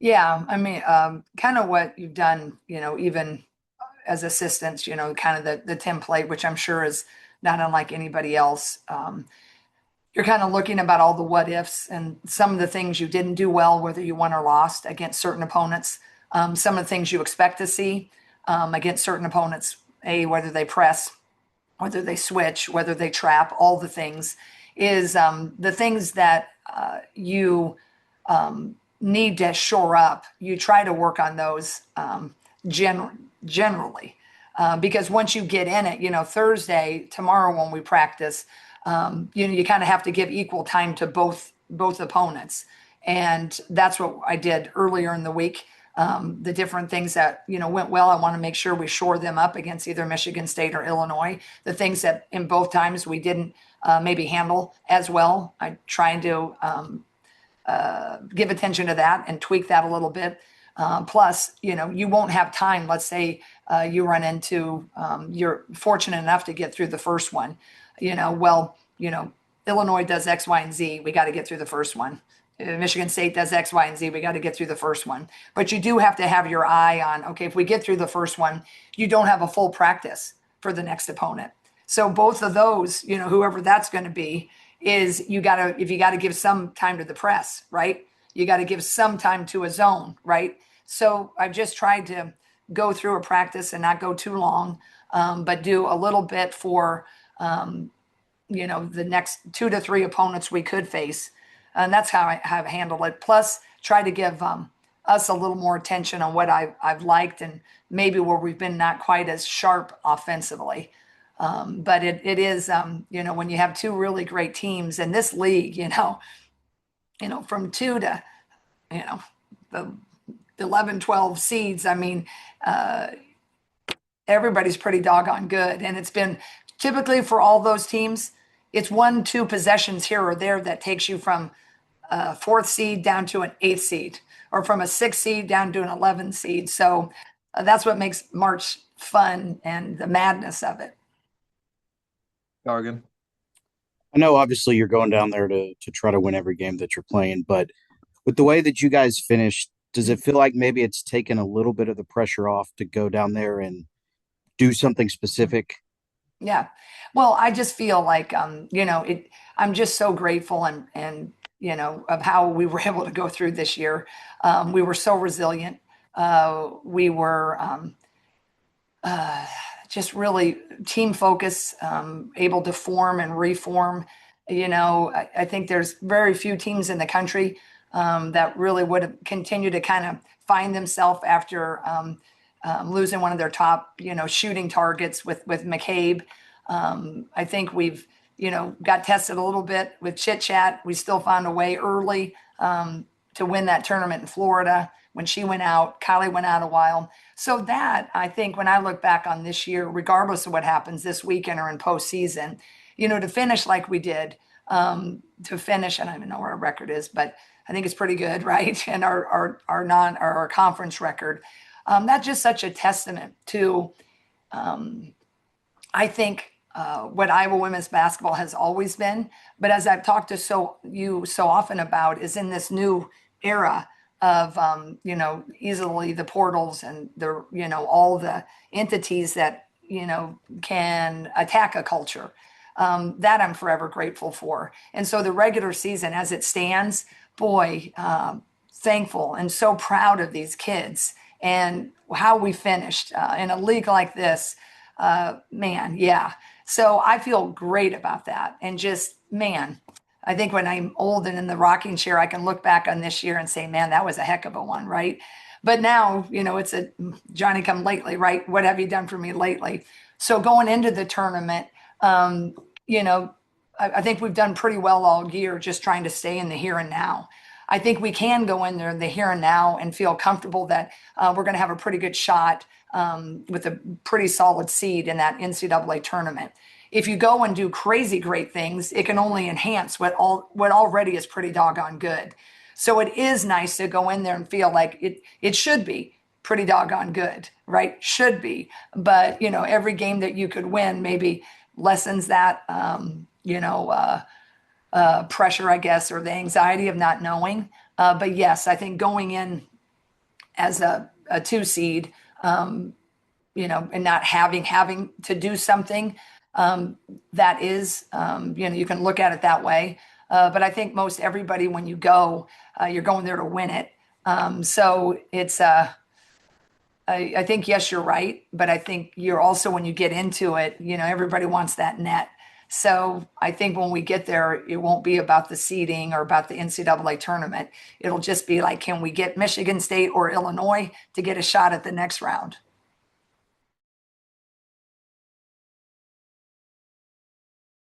Yeah, I mean, kind of what you've done, even as assistants, kind of the template, which I'm sure is not unlike anybody else. You're kind of looking about all the what ifs and some of the things you didn't do well, whether you won or lost against certain opponents. Some of the things you expect to see against certain opponents, whether they press, whether they switch, whether they trap, all the things is the things that you need to shore up. You try to work on those generally. Because once you get in it, Thursday, tomorrow when we practice, you kind of have to give equal time to both opponents, and that's what I did earlier in the week. The different things that went well, I want to make sure we shore them up against either Michigan State or Illinois. The things that in both times we didn't maybe handle as well, I trying to give attention to that and tweak that a little bit. Plus, you won't have time. Let's say you run into, you're fortunate enough to get through the first one. Well, Illinois does X, Y, and Z. We got to get through the first one. Michigan State does X, Y, and Z. We got to get through the first one. But you do have to have your eye on, okay, if we get through the first one, you don't have a full practice for the next opponent. So both of those, whoever that's going to be, is if you got to give some time to the press, right? You got to give some time to a zone, right? So I've just tried to go through a practice and not go too long, but do a little bit for, the next 2 to 3 opponents we could face. And that's how I have handled it. Plus, try to give us a little more attention on what I've liked and maybe where we've been not quite as sharp offensively. But it is, when you have two really great teams in this league, from two to, the 11, 12 seeds, I mean, everybody's pretty doggone good. And it's been typically for all those teams, it's 1, 2 possessions here or there that takes you from a 4th seed down to an 8th seed, or from a 6th seed down to an 11th seed. So that's what makes March fun and the madness of it. Gargan. I know obviously you're going down there to try to win every game that you're playing, but with the way that you guys finished, does it feel like maybe it's taken a little bit of the pressure off to go down there and do something specific? Yeah. Well, I just feel like, I'm just so grateful and, of how we were able to go through this year. We were so resilient. We were just really team focus, able to form and reform. I think there's very few teams in the country that really would have continued to kind of find themselves after losing one of their top, shooting targets with McCabe. I think we've, got tested a little bit with Chit Chat. We still found a way early to win that tournament in Florida. When she went out, Kylie went out a while. So that, I think, when I look back on this year, regardless of what happens this weekend or in postseason, to finish like we did, to finish, I don't even know where our record is, but I think it's pretty good, right? And our conference record. That's just such a testament to, I think, what Iowa women's basketball has always been. But as I've talked to you so often about, is in this new era of, easily the portals and the, all the entities that, can attack a culture. That I'm forever grateful for. And so the regular season as it stands, boy, thankful and so proud of these kids and how we finished in a league like this. Man, yeah. So I feel great about that. And just, man, I think when I'm old and in the rocking chair, I can look back on this year and say, man, that was a heck of a one, right? But now, it's a Johnny come lately, right? What have you done for me lately? So going into the tournament, I think we've done pretty well all year just trying to stay in the here and now. I think we can go in there in the here and now and feel comfortable that we're going to have a pretty good shot with a pretty solid seed in that NCAA tournament. If you go and do crazy great things, it can only enhance what already is pretty doggone good. So it is nice to go in there and feel like it should be pretty doggone good, right? Should be. But, every game that you could win maybe lessens that, pressure, I guess, or the anxiety of not knowing. But yes, I think going in as a 2 seed, you know, and not having to do something that is, you know, you can look at it that way. But I think most everybody, when you go, you're going there to win it. So it's, I think, yes, you're right. But I think you're also, when you get into it, you know, everybody wants that net. So I think when we get there, it won't be about the seeding or about the NCAA tournament. It'll just be like, can we get Michigan State or Illinois to get a shot at the next round?